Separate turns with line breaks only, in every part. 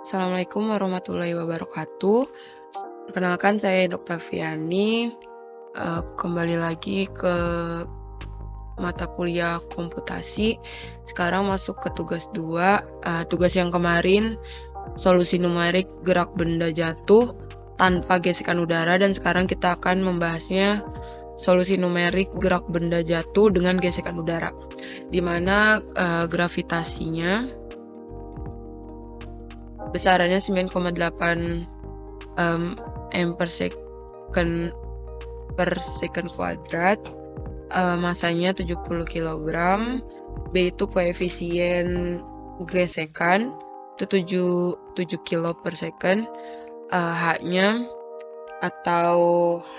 Assalamualaikum warahmatullahi wabarakatuh. Perkenalkan saya Dr. Viani. Kembali lagi ke mata kuliah komputasi. Sekarang masuk ke tugas 2. Tugas yang kemarin solusi numerik gerak benda jatuh tanpa gesekan udara, dan sekarang kita akan membahasnya solusi numerik gerak benda jatuh dengan gesekan udara, di mana gravitasinya besarannya 9,8 m per second kuadrat, masanya 70 kg, B itu koefisien gesekan itu 7 kilo per second, H-nya atau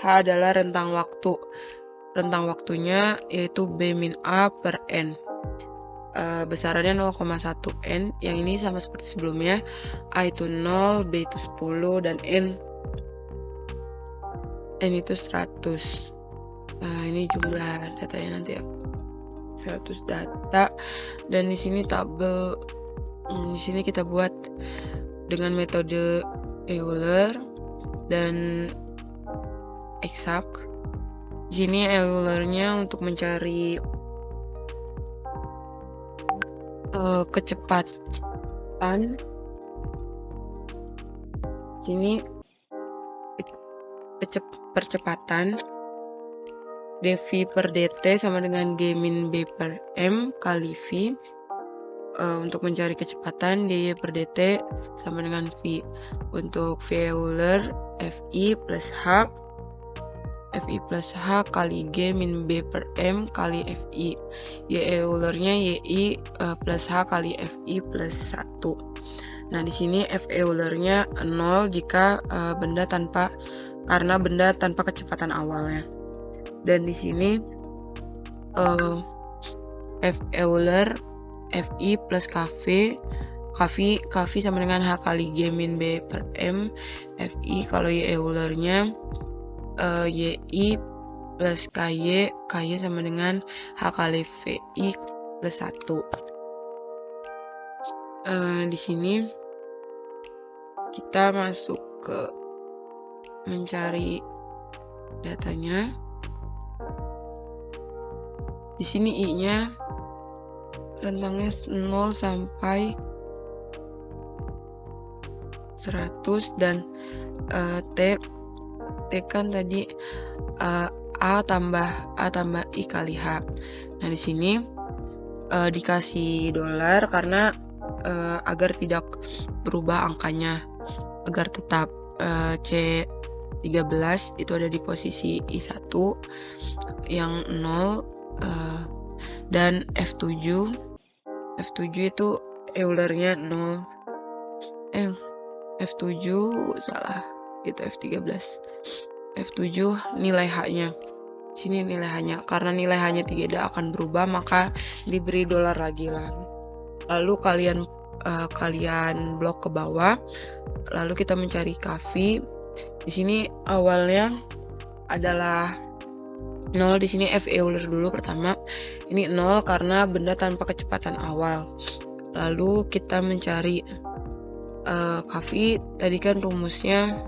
H adalah rentang waktu. Rentang waktunya yaitu B-A per N. Besarannya 0,1 N, yang ini sama seperti sebelumnya, A itu 0, B itu 10, dan N itu 100. Ini jumlah datanya nanti ya, 100 data, dan di sini tabel. Di sini kita buat dengan metode Euler dan eksak. Di sini Eulernya untuk mencari kecepatan. Sini percepatan dV per dt sama dengan G min B per M kali V. Untuk mencari kecepatan dy per dt sama dengan V. Untuk V Euler Fi plus H kali G min B per M kali Fi. Y Eulernya Yi plus H kali Fi plus 1. Nah, di sini F Eulernya 0 jika karena benda tanpa kecepatan awalnya. Dan di sini F Euler Fi plus Kv sama dengan H kali G min B per M Fi. Kalau Y Eulernya Yi plus Ky sama dengan H kali Vi plus 1. Di sini kita masuk ke mencari datanya. Di sini I-nya rentangnya 0 sampai 100, dan T kan tadi A tambah I kali H. Nah, di sini dikasih dolar karena agar tidak berubah angkanya, agar tetap C13 itu ada di posisi I1 yang 0, dan F7 itu Eulernya 0. F7 salah, itu F13. F7 nilai H-nya. Sini nilai H-nya. Karena nilai H-nya tidak akan berubah, maka diberi dolar lagi lah. Lalu kalian blok ke bawah. Lalu kita mencari Kv. Di sini awalnya adalah 0. Di sini F Euler dulu pertama. Ini 0 karena benda tanpa kecepatan awal. Lalu kita mencari Kv. Tadi kan rumusnya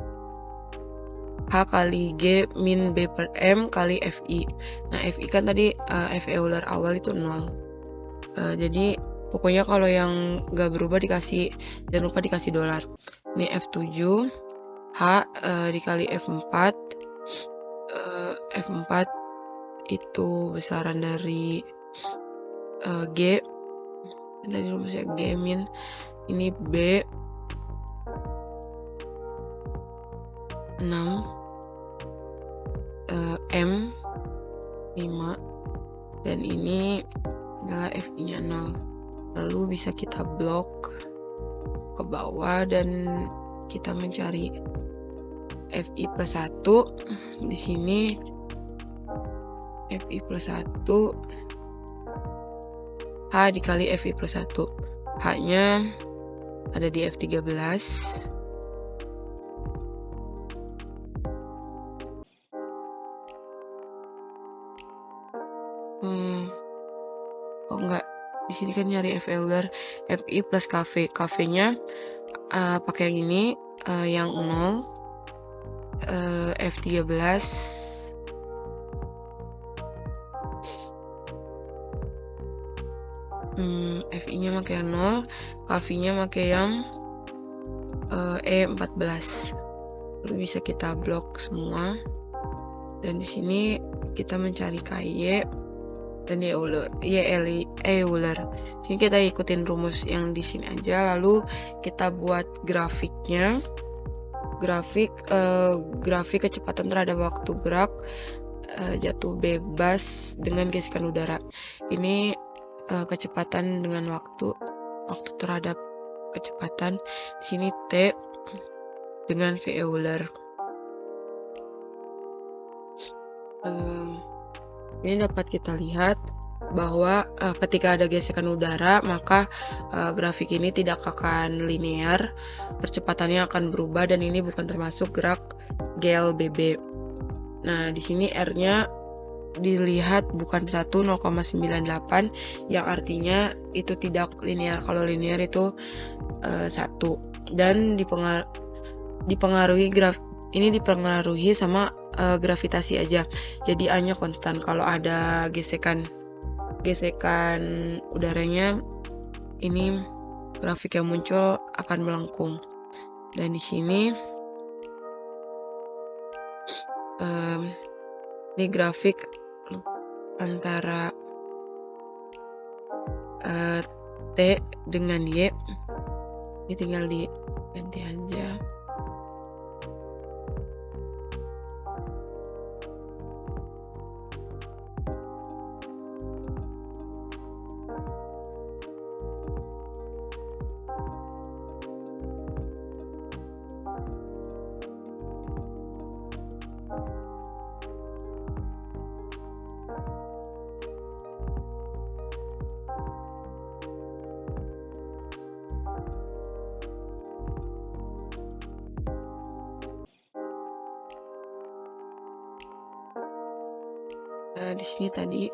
H kali G min B per M kali Fi. Nah, Fi kan tadi F Euler awal itu 0. Jadi pokoknya kalau yang gak berubah jangan lupa dikasih dolar. Ini F7 H dikali F4. F4 itu besaran dari G. Tadi rumusnya G min, ini B 6, M 5, dan ini adalah Fi-nya 0. Lalu bisa kita blok ke bawah dan kita mencari Fi plus 1. Di sini Fi plus 1 H dikali Fi plus 1. H-nya ada di F13. Oh enggak, di sini kan nyari F Euler Fi plus Kv. Kv-nya pakai yang ini, yang 0, F13. FI-nya pakai yang 0, KV-nya pakai yang E14. Lalu bisa kita blok semua. Dan di sini kita mencari KY dan Euler. Sini kita ikutin rumus yang di sini aja, lalu kita buat grafiknya. Grafik kecepatan terhadap waktu gerak jatuh bebas dengan gesekan udara. Ini kecepatan dengan waktu terhadap kecepatan. Di sini T dengan V Euler. Ini dapat kita lihat bahwa ketika ada gesekan udara, maka grafik ini tidak akan linear, percepatannya akan berubah, dan ini bukan termasuk gerak GLBB. Nah, di sini R-nya dilihat bukan 0,98, yang artinya itu tidak linear. Kalau linear itu 1, dan dipengaruhi sama gravitasi aja. Jadi A-nya konstan. Kalau ada gesekan udaranya, ini grafik yang muncul akan melengkung. Dan di sini ini grafik antara T dengan Y. Ini tinggal diganti aja. Di sini tadi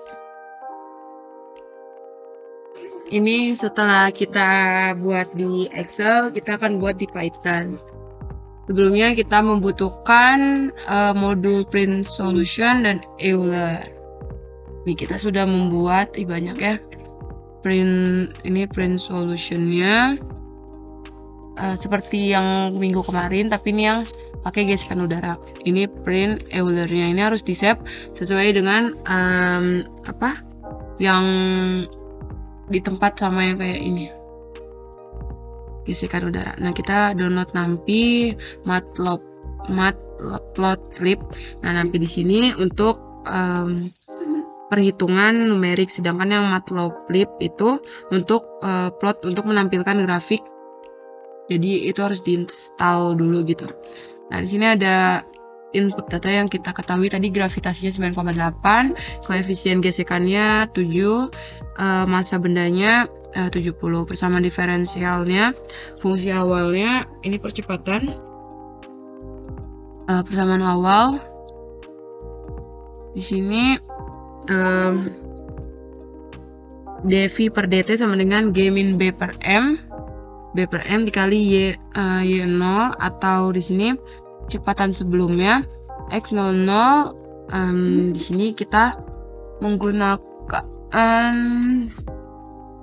ini setelah kita buat di Excel, kita akan buat di Python. Sebelumnya kita membutuhkan modul print solution dan Euler. Ini kita sudah membuat banyak ya print solutionnya seperti yang minggu kemarin, tapi ini yang pakai gesekan udara. Ini print Eulernya, ini harus di save sesuai dengan yang di tempat sama yang kayak ini, gesekan udara. Nah, kita download Nampi, Matplotlib. Nah, Nampi di sini untuk perhitungan numerik, sedangkan yang Matplotlib itu untuk plot, untuk menampilkan grafik. Jadi itu harus diinstal dulu gitu. Nah, di sini ada input data yang kita ketahui tadi, gravitasinya 9,8, koefisien gesekannya 7, massa bendanya 70, persamaan diferensialnya, fungsi awalnya ini percepatan, persamaan awal. Di sini dV per dt sama dengan G min B per M dikali Y0, atau di sini kecepatan sebelumnya X00. Di sini kita menggunakan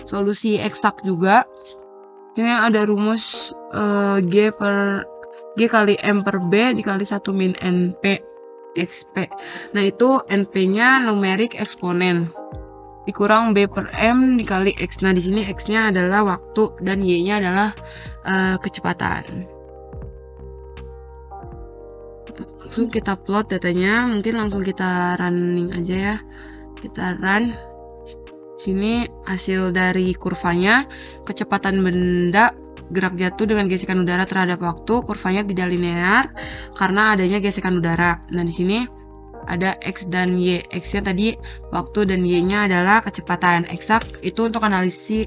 solusi eksak juga. Ini ada rumus G kali M per B dikali 1 min NP XP. Nah, itu NP-nya numerik eksponen dikurang B per M dikali X. Nah, di sini X-nya adalah waktu dan Y-nya adalah kecepatan. Langsung kita plot datanya, mungkin langsung kita running aja ya. Kita run. Sini hasil dari kurvanya, kecepatan benda gerak jatuh dengan gesekan udara terhadap waktu, kurvanya tidak linear karena adanya gesekan udara. Nah, di sini ada X dan Y. X-nya tadi waktu dan Y-nya adalah kecepatan. Eksak itu untuk analisis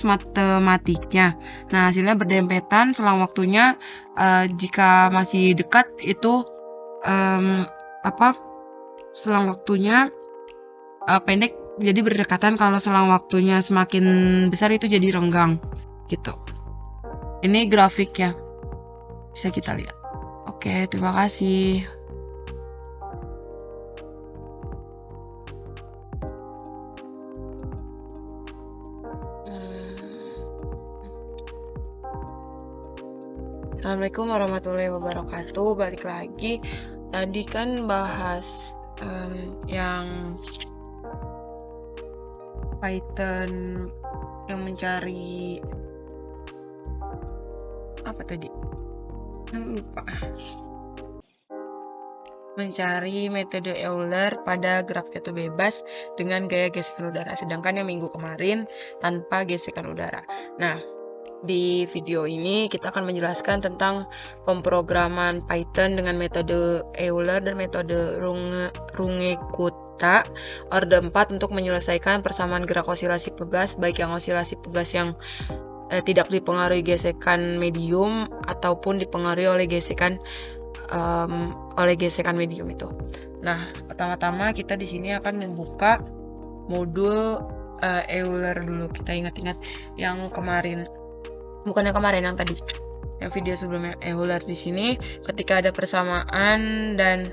matematiknya. Nah, hasilnya berdempetan selang waktunya. Jika masih dekat itu selang waktunya pendek, jadi berdekatan. Kalau selang waktunya semakin besar itu jadi renggang gitu. Ini grafiknya, bisa kita lihat. Oke, terima kasih. Assalamualaikum warahmatullahi wabarakatuh. Balik lagi. Tadi kan bahas yang Python yang mencari apa tadi? Lupa. Mencari metode Euler pada graf data bebas dengan gaya gesekan udara. Sedangkan yang minggu kemarin tanpa gesekan udara. Nah, di video ini kita akan menjelaskan tentang pemrograman Python dengan metode Euler dan metode Runge-Kutta orde 4 untuk menyelesaikan persamaan gerak osilasi pegas, baik yang osilasi pegas yang tidak dipengaruhi gesekan medium ataupun dipengaruhi oleh gesekan medium itu. Nah, pertama-tama kita di sini akan membuka modul Euler dulu. Kita ingat-ingat yang kemarin. Bukan yang kemarin, yang tadi, yang video sebelumnya. Euler di sini ketika ada persamaan dan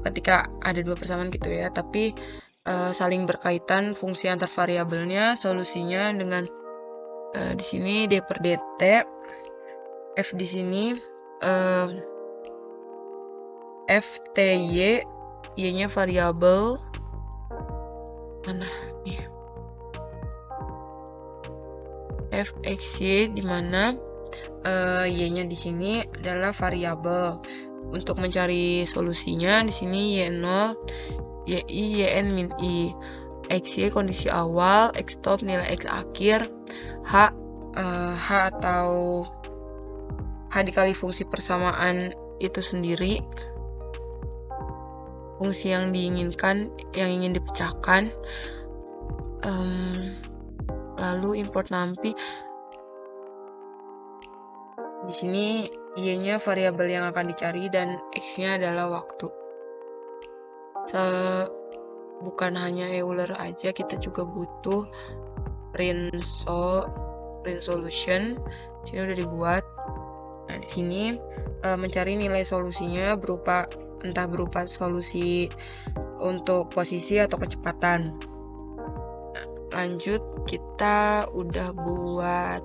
ketika ada dua persamaan gitu ya, tapi saling berkaitan fungsi antar variabelnya, solusinya dengan di sini d per dt, f di sini f t y, y-nya variabel mana nih, f x y, di mana y-nya di sini adalah variabel. Untuk mencari solusinya di sini y0, yi, yn, min i, xy kondisi awal, x top nilai x akhir, h atau h dikali fungsi persamaan itu sendiri, fungsi yang diinginkan, yang ingin dipecahkan, lalu import NumPy. Di sini y-nya variabel yang akan dicari dan x-nya adalah waktu. Bukan hanya Euler aja, kita juga butuh print solution. Di sini udah dibuat. Nah, di sini mencari nilai solusinya entah berupa solusi untuk posisi atau kecepatan. Nah, lanjut, kita udah buat.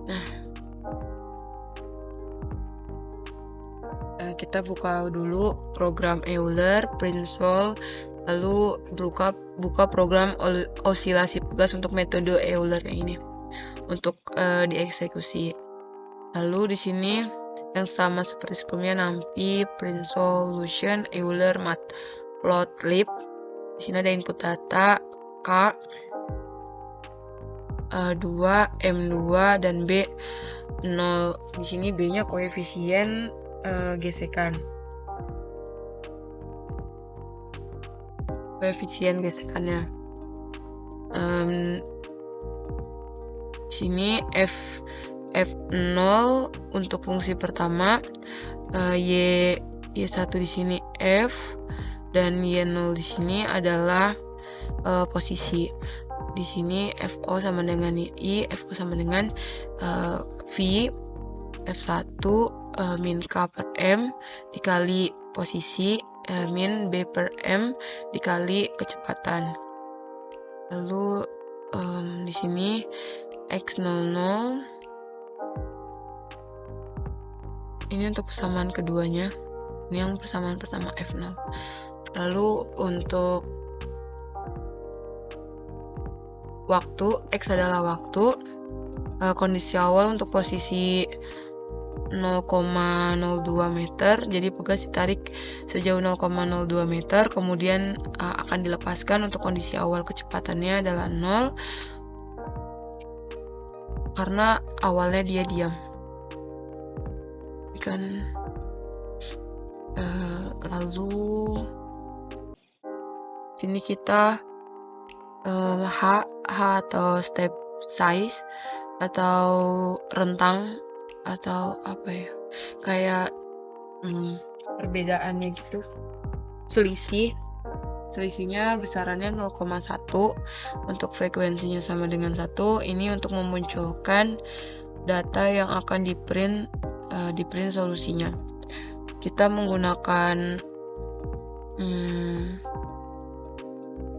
Nah, kita buka dulu program Euler, print sol, lalu buka program osilasi pegas untuk metode Euler ini untuk dieksekusi. Lalu di sini yang sama seperti sebelumnya, NumPy, print solution, Euler, matplotlib. Di sini ada input data k 2, m2 dan b 0. Di sini b-nya koefisien gesekan. Koefisien gesekannya. Di sini f0 untuk fungsi pertama, y1 di sini f dan y0 di sini adalah posisi. Di sini fo sama dengan i, fo sama dengan v, f1 min k per m dikali posisi min b per m dikali kecepatan. Lalu di sini x00 ini untuk persamaan keduanya, ini yang persamaan pertama f0. Lalu untuk waktu, x adalah waktu, kondisi awal untuk posisi 0,02 meter, jadi pegas ditarik sejauh 0,02 meter, kemudian akan dilepaskan. Untuk kondisi awal kecepatannya adalah 0 karena awalnya dia diam kan. Lalu sini kita h atau step size atau rentang atau apa ya, kayak perbedaannya gitu, selisih selisihnya besarannya 0,1. Untuk frekuensinya sama dengan 1. Ini untuk memunculkan data yang akan di print solusinya. Kita menggunakan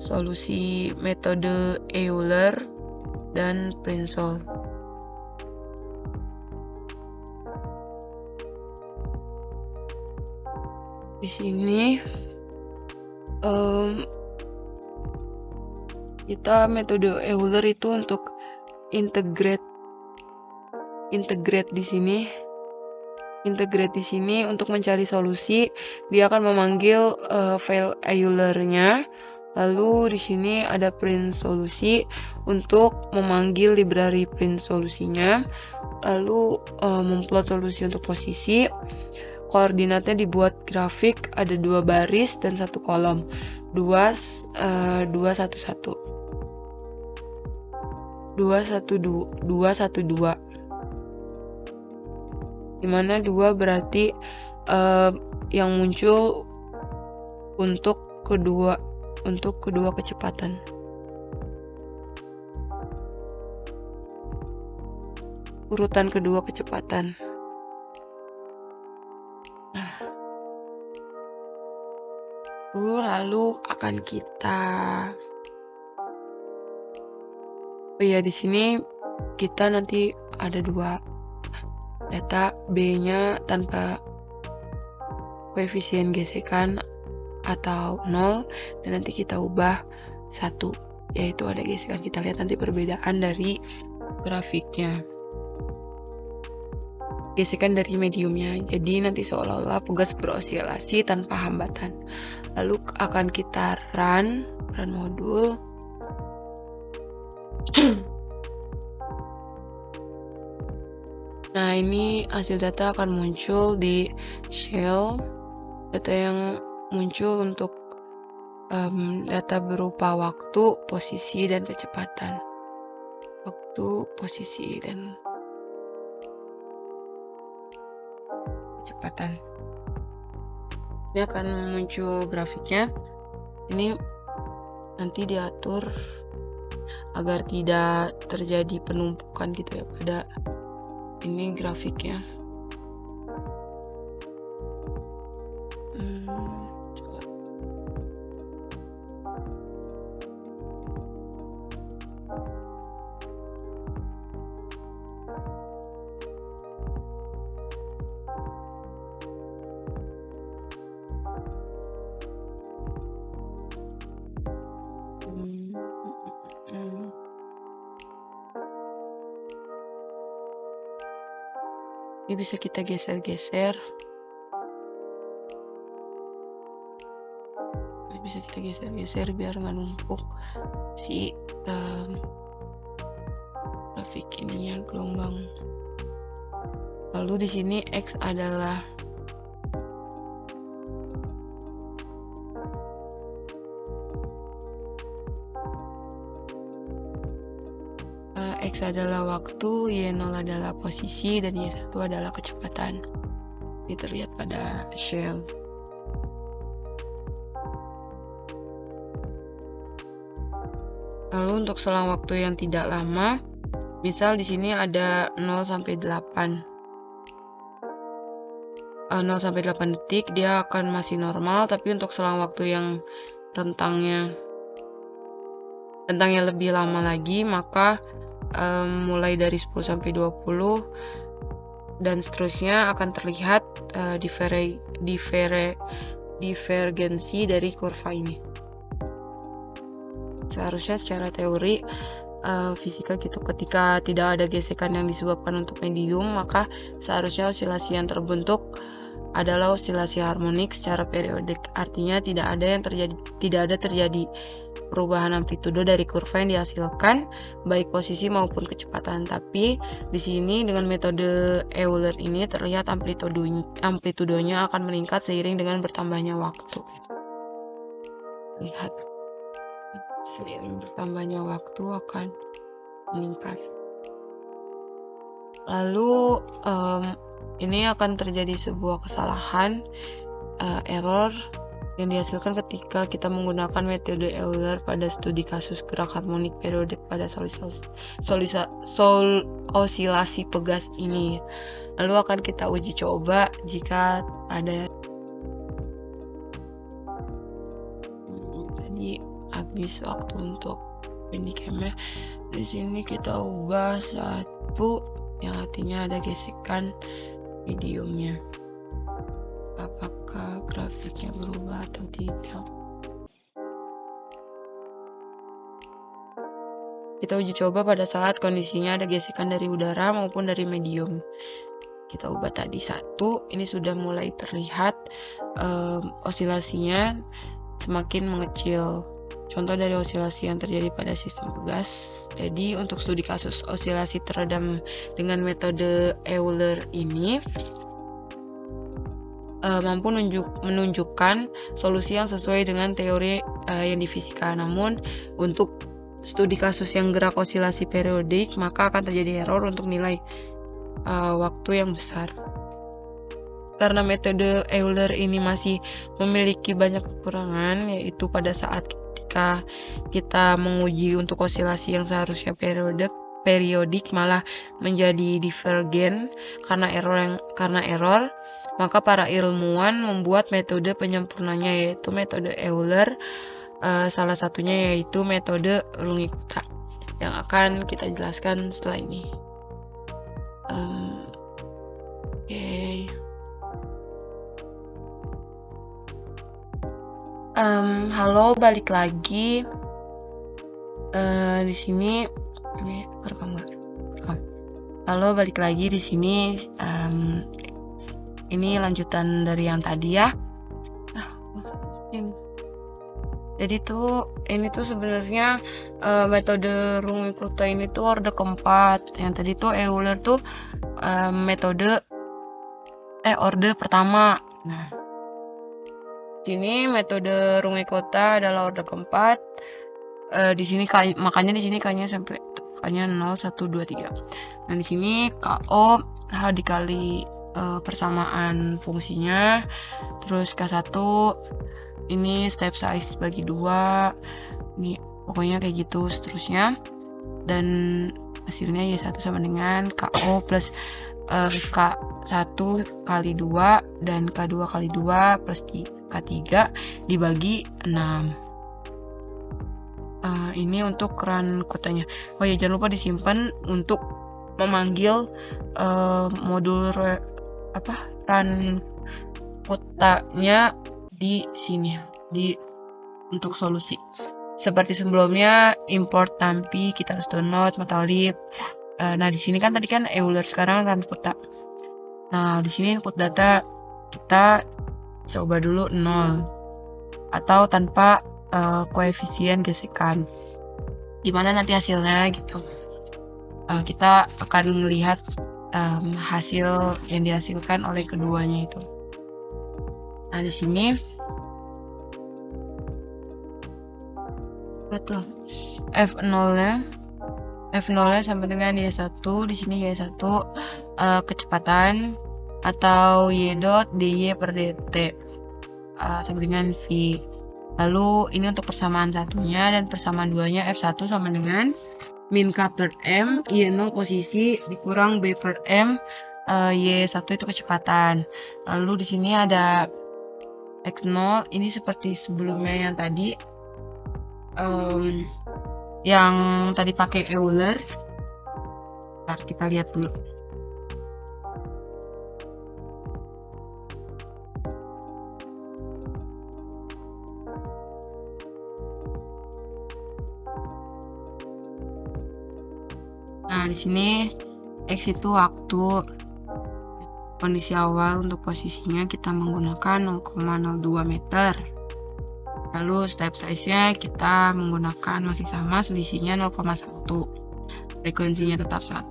solusi metode Euler dan Prinzol. Di sini kita metode Euler itu untuk integrate di sini. Integrate di sini untuk mencari solusi, dia akan memanggil file Euler-nya. Lalu di sini ada print solusi untuk memanggil library print solusinya. Lalu memplot solusi untuk posisi. Koordinatnya dibuat grafik, ada 2 baris dan 1 kolom. 2 1 1. 2 1 2 dimana 2 berarti yang muncul untuk kedua kecepatan. Urutan kedua kecepatan. Lalu akan kita di sini kita nanti ada 2 data, B-nya tanpa koefisien gesekan atau 0, dan nanti kita ubah 1, yaitu ada gesekan. Kita lihat nanti perbedaan dari grafiknya. Gesekan dari mediumnya, jadi nanti seolah-olah pegas berosilasi tanpa hambatan. Lalu akan kita run modul. Nah, ini hasil data akan muncul di shell. Data yang muncul untuk data berupa waktu, posisi, dan kecepatan. Waktu, posisi, dan kecepatan. Ini akan muncul grafiknya. Ini nanti diatur agar tidak terjadi penumpukan gitu ya pada ini grafiknya. Coba. Ini bisa kita geser-geser. Bisa kita geser-geser biar nggak numpuk si grafik ininya gelombang. Lalu di sini X adalah X adalah waktu, Y0 adalah posisi, dan Y1 adalah kecepatan. Ini terlihat pada shell. Lalu untuk selang waktu yang tidak lama, misal di sini ada 0 sampai 8. 0 sampai 8 detik dia akan masih normal, tapi untuk selang waktu yang rentangnya lebih lama lagi, maka mulai dari 10 sampai 20 dan seterusnya akan terlihat divergensi dari kurva ini. Seharusnya secara teori fisika gitu, ketika tidak ada gesekan yang disebabkan untuk medium, maka seharusnya osilasi yang terbentuk adalah osilasi harmonik secara periodik. Artinya tidak ada terjadi perubahan amplitudo dari kurva yang dihasilkan, baik posisi maupun kecepatan. Tapi di sini dengan metode Euler ini terlihat amplitudonya akan meningkat seiring dengan bertambahnya waktu. Lihat, seiring bertambahnya waktu akan meningkat. Lalu ini akan terjadi sebuah kesalahan, error yang dihasilkan ketika kita menggunakan metode Euler pada studi kasus gerak harmonik periodik pada osilasi pegas ini. Lalu akan kita uji coba jika ada. Tadi habis waktu untuk Bandicam-nya. Di sini kita ubah 1 yang artinya ada gesekan mediumnya. Apakah grafiknya berubah atau tidak? Kita uji coba pada saat kondisinya ada gesekan dari udara maupun dari medium. Kita ubah tadi 1, ini sudah mulai terlihat osilasinya semakin mengecil. Contoh dari osilasi yang terjadi pada sistem pegas. Jadi untuk studi kasus osilasi teredam dengan metode Euler ini mampu menunjukkan solusi yang sesuai dengan teori yang difisika. Namun untuk studi kasus yang gerak osilasi periodik maka akan terjadi error untuk nilai waktu yang besar. Karena metode Euler ini masih memiliki banyak kekurangan, yaitu pada saat ketika kita menguji untuk osilasi yang seharusnya periodik malah menjadi divergen karena error, maka para ilmuwan membuat metode penyempurnanya yaitu metode Euler, salah satunya yaitu metode Runge-Kutta yang akan kita jelaskan setelah ini. Halo, balik lagi. Di sini ini rekam. Halo, balik lagi di sini. Ini lanjutan dari yang tadi ya. Jadi ini tuh sebenarnya metode Runge-Kutta ini tuh orde keempat. Yang tadi tuh Euler tuh orde pertama. Nah, sini metode Runge-Kutta adalah orde keempat. Di sini makanya di sini K-nya sampai K-nya 0 1 2 3. Nah, di sini KO H dikali persamaan fungsinya. Terus K1 ini step size bagi 2. Ini pokoknya kayak gitu seterusnya. Dan hasilnya Y1 sama dengan KO plus K1 kali 2 dan K2 kali 2 plus K3 dibagi 6. Ini untuk Runge-Kuttanya. Oh ya, jangan lupa disimpan untuk memanggil modul Runge-Kuttanya di sini untuk solusi. Seperti sebelumnya, import tampi kita harus download Matplotlib. Nah, di sini kan tadi kan Euler, sekarang Runge-Kutta. Nah, di sini input data kita coba dulu 0 atau tanpa koefisien gesekan. Gimana nanti hasilnya gitu. Kita akan melihat hasil yang dihasilkan oleh keduanya itu. Nah, di sini betul F0-nya sama dengan Y1. Di sini Y1 kecepatan atau Y dot dy per dt sama dengan V. Lalu ini untuk persamaan satunya, dan persamaan duanya F1 sama dengan min K per M, Y0 posisi dikurang B per M, Y1 itu kecepatan. Lalu di sini ada X0, ini seperti sebelumnya yang tadi, yang tadi pakai Euler. Ntar kita lihat dulu. Nah, di sini X itu waktu. Kondisi awal untuk posisinya kita menggunakan 0,02 meter. Lalu step size-nya kita menggunakan masih sama, selisihnya 0,1. Frekuensinya tetap 1.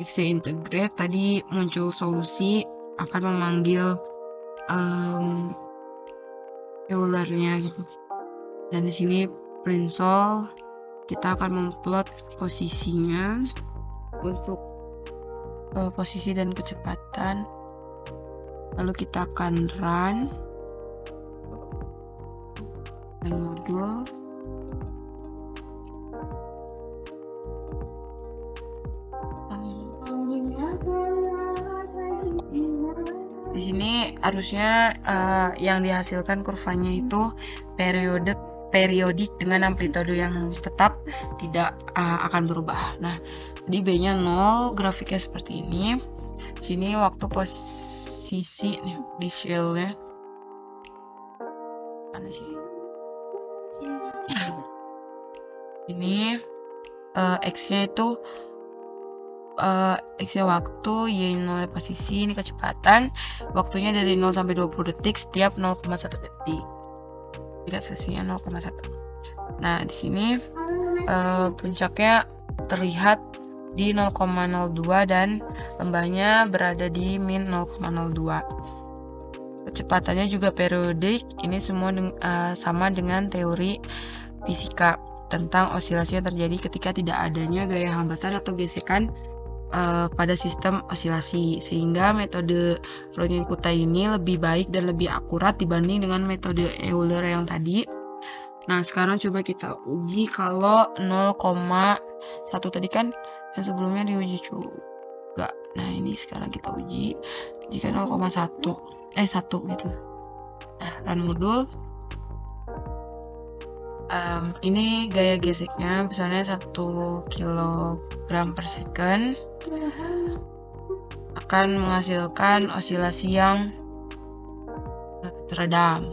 X integrate, tadi muncul solusi akan memanggil Euler-nya gitu. Dan di sini print solve, kita akan memplot posisinya untuk posisi dan kecepatan. Lalu kita akan run. modul. Di sini harusnya yang dihasilkan kurvanya itu periodik dengan amplitude yang tetap, tidak akan berubah. Nah, di B-nya 0, grafiknya seperti ini. Sini waktu posisi nih di shell-nya. Mana sih? Ini X-nya itu X-nya waktu, Y0 posisi, ini kecepatan. Waktunya dari 0 sampai 20 detik setiap 0,1 detik. Relaksasinya 0,1. Nah, di sini puncaknya terlihat di 0,02 dan lembahnya berada di min 0,02. Kecepatannya juga periodik. Ini semua sama dengan teori fisika tentang osilasi yang terjadi ketika tidak adanya gaya hambatan atau gesekan pada sistem osilasi, sehingga metode Runge-Kutta ini lebih baik dan lebih akurat dibanding dengan metode Euler yang tadi. Nah, sekarang coba kita uji kalau 0,1 tadi kan yang sebelumnya diuji juga. Nah, ini sekarang kita uji jika 0,1 1 gitu. Nah, run modul. Ini gaya geseknya misalnya 1 kg per second akan menghasilkan osilasi yang teredam.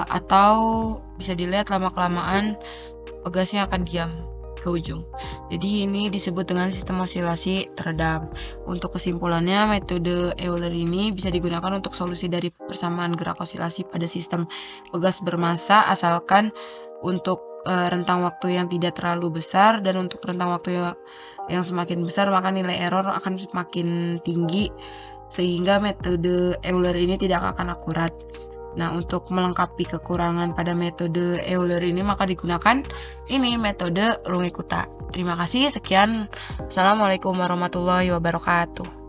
Atau bisa dilihat lama-kelamaan pegasnya akan diam ke ujung. Jadi ini disebut dengan sistem osilasi teredam. Untuk kesimpulannya, metode Euler ini bisa digunakan untuk solusi dari persamaan gerak osilasi pada sistem pegas bermassa, asalkan untuk rentang waktu yang tidak terlalu besar, dan untuk rentang waktu yang semakin besar maka nilai error akan semakin tinggi, sehingga metode Euler ini tidak akan akurat. Nah, untuk melengkapi kekurangan pada metode Euler ini maka digunakan ini metode Runge-Kutta. Terima kasih, sekian. Assalamualaikum warahmatullahi wabarakatuh.